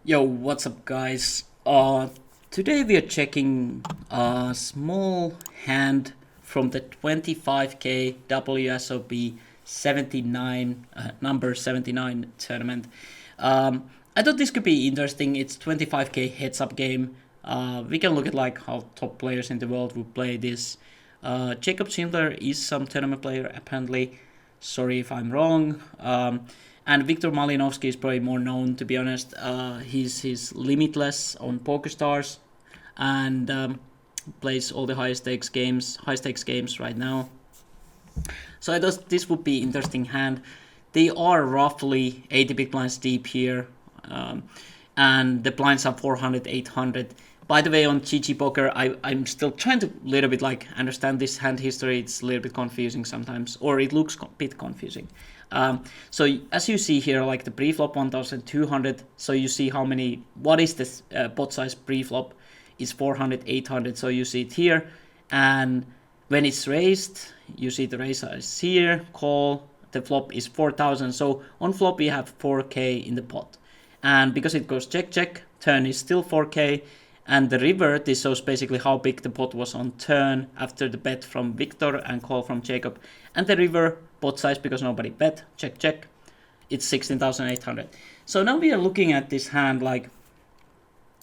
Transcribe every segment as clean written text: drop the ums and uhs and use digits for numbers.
Yo, what's up, guys? Today we are checking a small hand from the 25k WSOP 79 number 79 tournament. I thought this could be interesting. It's 25k heads up game. We can look at like how top players in the world would play this. Jacob Schindler is some tournament player apparently. Sorry if I'm wrong. And Wiktor Malinowski is probably more known, to be honest. He's limitless on PokerStars and plays all the high stakes games right now. So I thought this would be interesting hand. They are roughly 80 big blinds deep here, and the blinds are 400, 800. By the way, on GG Poker, I'm still trying to little bit like understand this hand history. It's a little bit confusing sometimes, or it looks a bit confusing. So as you see here, like the pre-flop 1200, so you see how many, what is this pot size pre-flop is 400, 800, so you see it here, and when it's raised, you see the raise size here, call, the flop is 4000, so on flop we have 4k in the pot, and because it goes check check, turn is still 4k, and the river, this shows basically how big the pot was on turn after the bet from Wiktor and call from Jacob. And the river pot size, because nobody bet, check check, it's 16,800. So now we are looking at this hand, like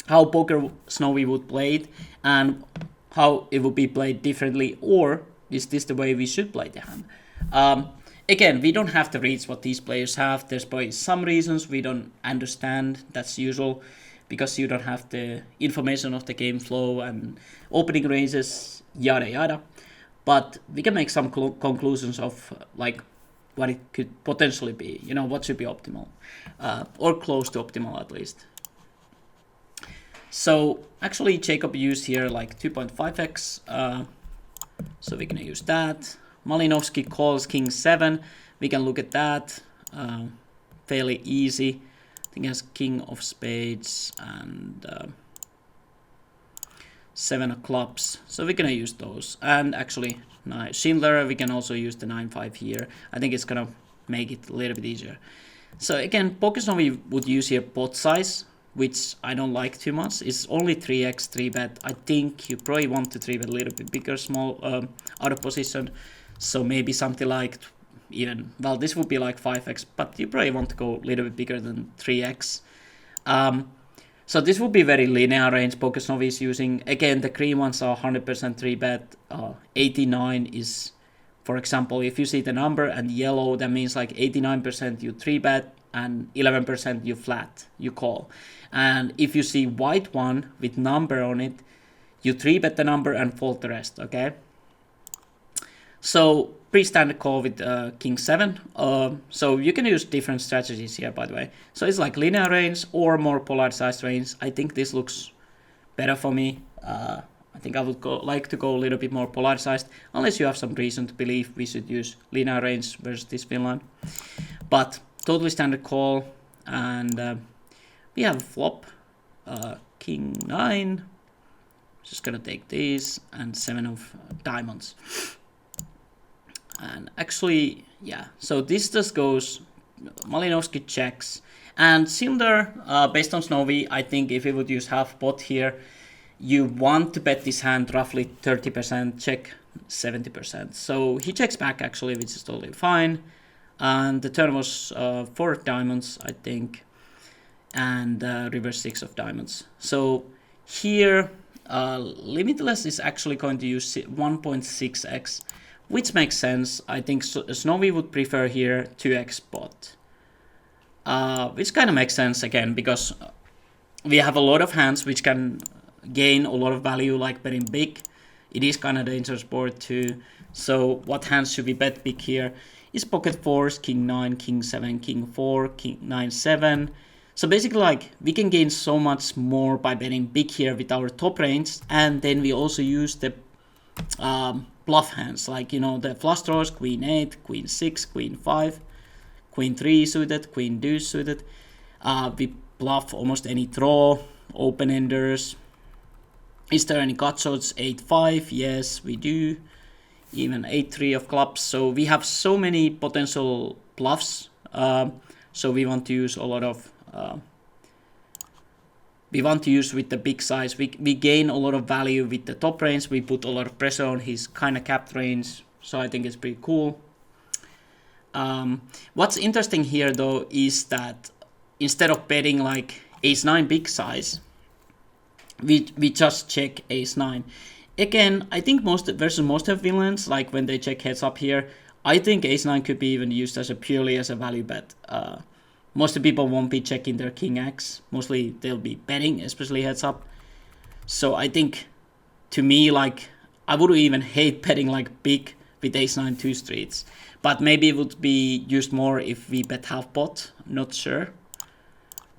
how Poker Snowy would play it and how it would be played differently, or is this the way we should play the hand? Again, we don't have to read what these players have. There's probably some reasons we don't understand. That's usual, because you don't have the information of the game flow and opening raises, yada yada. But we can make some conclusions of like what it could potentially be, you know, what should be optimal, or close to optimal at least. So actually Jacob used here like 2.5x, so we're gonna use that. Malinowski calls king 7, we can look at that, fairly easy. I think it has king of spades and 7 of clubs, so we're gonna use those. And actually Schindler, we can also use the 9-5 here. I think it's gonna make it a little bit easier. So again, PokerSnowy would use here pot size, which I don't like too much. It's only 3x 3-bet. I think you probably want to 3-bet a little bit bigger, small, out of position. So maybe something like even, well, this would be like 5x, but you probably want to go a little bit bigger than 3x. So this would be very linear range PokerSnowy is using. Again, the green ones are 100% 3-bet. 89 is, for example, if you see the number and yellow, that means like 89% you 3-bet and 11% you flat, you call. And if you see white one with number on it, you 3-bet the number and fold the rest, okay? So pre-standard call with king 7. So you can use different strategies here, by the way. So it's like linear range or more polarized range. I think this looks better for me. I think I would like to go a little bit more polarized, unless you have some reason to believe we should use linear range versus this Finland. But totally standard call, and we have a flop, king 9. Just gonna take these and 7 of diamonds. And actually, yeah, so this just goes, Malinowski checks, and Schindler, based on Snowy, I think if we would use half pot here, you want to bet this hand roughly 30%, check 70%. So he checks back actually, which is totally fine. And the turn was 4 diamonds, I think, and river 6 of diamonds. So here, limitless is actually going to use 1.6x, which makes sense. I think Snowy would prefer here 2x pot, which kind of makes sense again, because we have a lot of hands which can gain a lot of value, like betting big. It is kind of dangerous board too. So what hands should we bet big here? Is pocket fours, king 9, king 7, king 4, king 9, 7. So basically, like, we can gain so much more by betting big here with our top range, and then we also use the bluff hands, like, you know, the flush draws, queen 8, queen 6, queen 5, queen 3 suited, queen deuce suited. We bluff almost any draw, open enders. Is there any gut shots? 8-5, yes, we do. Even 8-3 of clubs. So we have so many potential bluffs. So we want to use a lot of we want to use with the big size. We gain a lot of value with the top range. We put a lot of pressure on his kind of capped range. So I think it's pretty cool. What's interesting here though is that instead of betting like ace-9 big size, we just check ace-9. Again, I think most of villains, like when they check heads up here, I think ace-9 could be even used as purely as a value bet. Most of the people won't be checking their king X. Mostly they'll be betting, especially heads up. So I think, to me, like, I would even hate betting like big with ace-9 2 streets. But maybe it would be used more if we bet half pot. Not sure.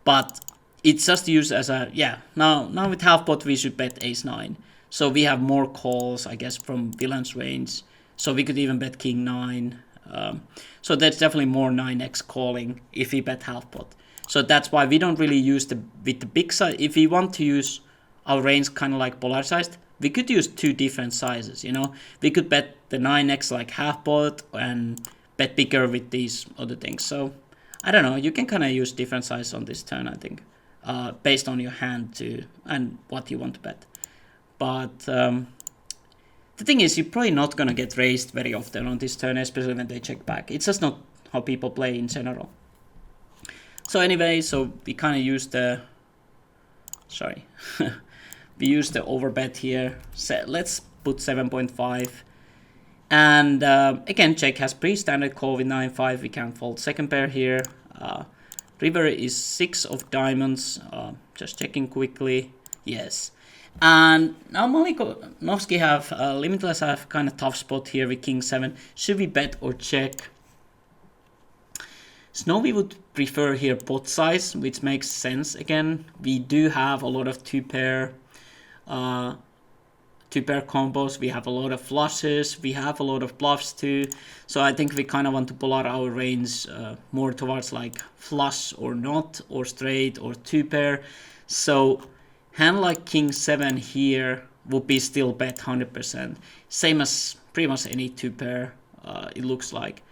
But it's just used as a, yeah, now with half pot we should bet ace-9. So we have more calls, I guess, from villain's range. So we could even bet king 9. So that's definitely more 9x calling if we bet half pot. So that's why we don't really use with the big size. If we want to use our range kind of like polarized, we could use two different sizes, you know. We could bet the 9x like half pot and bet bigger with these other things. So I don't know, you can kind of use different sizes on this turn, I think, based on your hand too and what you want to bet. But the thing is, you're probably not going to get raised very often on this turn, especially when they check back. It's just not how people play in general. So anyway, so we kind of use the... Sorry. We use the overbet here. So let's put 7.5. And again, check has pre-standard call with 9-5. We can't fold second pair here. River is 6 of diamonds. Just checking quickly. Yes. And now Malinowski have limitless have kind of tough spot here with king 7. Should we bet or check? Snowy would prefer here pot size, which makes sense. Again, we do have a lot of two pair combos. We have a lot of flushes. We have a lot of bluffs too. So I think we kind of want to pull out our range more towards like flush or not, or straight or two pair. So hand like king 7 here would be still bet 100%. Same as pretty much any two pair, it looks like.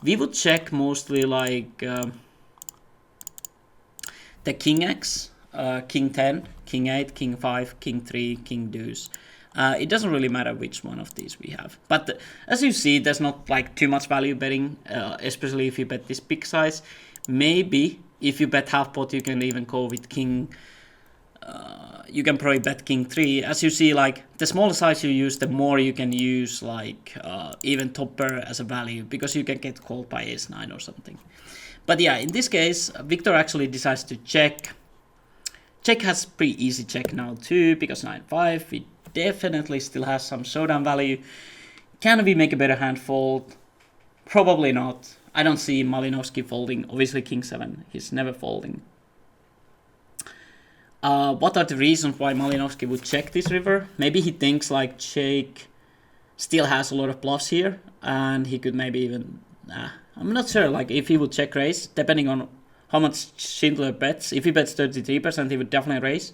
We would check mostly like the king X, king 10, king 8, king 5, king 3, king deuce. It doesn't really matter which one of these we have. But as you see, there's not like too much value betting, especially if you bet this big size. Maybe if you bet half pot, you can even go with king... you can probably bet king 3. As you see, like the smaller size you use, the more you can use like even top pair as a value, because you can get called by ace-9 or something. But yeah, in this case, Wiktor actually decides to check. Check has pretty easy check now too, because 9-5, we definitely still has some showdown value. Can we make a better hand fold? Probably not. I don't see Malinowski folding. Obviously king 7, he's never folding. What are the reasons why Malinowski would check this river? Maybe he thinks like Jake still has a lot of bluffs here, and he could maybe even... I'm not sure, like if he would check raise, depending on how much Schindler bets. If he bets 33%, he would definitely raise.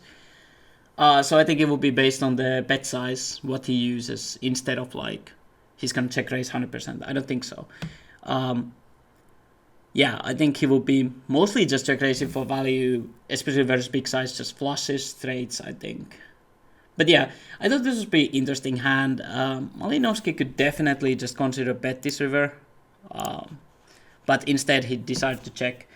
So I think it would be based on the bet size, what he uses, instead of like he's gonna check raise 100%. I don't think so. Yeah, I think he will be mostly just check raising for value, especially versus big size, just flushes, straights, I think. But yeah, I thought this was a pretty interesting hand. Malinowski could definitely just consider bet this river, but instead he decided to check.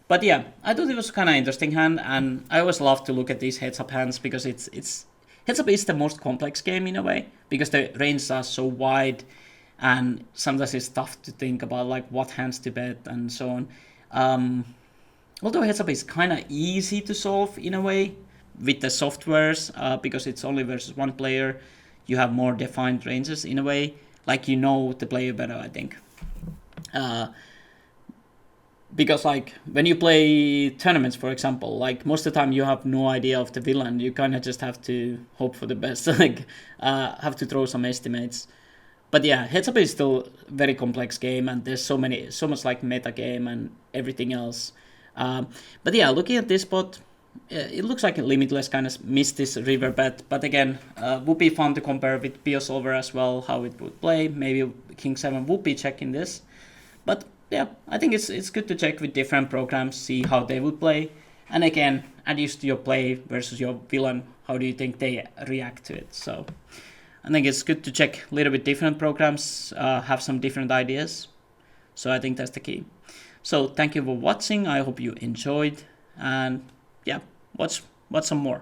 But yeah, I thought it was kind of interesting hand, and I always love to look at these heads up hands, because it's heads up is the most complex game in a way, because the ranges are so wide. And sometimes it's tough to think about like what hands to bet and so on. Although heads up is kind of easy to solve in a way with the softwares, because it's only versus one player. You have more defined ranges in a way, like you know the player better, I think. Because like when you play tournaments, for example, like most of the time you have no idea of the villain. You kind of just have to hope for the best, like have to throw some estimates. But yeah, heads up is still a very complex game, and there's so much like meta game and everything else. But yeah, looking at this spot, it looks like limitless kind of missed this river bet. But again, would be fun to compare with Pio Solver as well, how it would play. Maybe king 7 would be checking this. But yeah, I think it's good to check with different programs, see how they would play. And again, adds to your play versus your villain, how do you think they react to it? So I think it's good to check a little bit different programs, have some different ideas. So I think that's the key. So thank you for watching. I hope you enjoyed, and yeah, watch some more.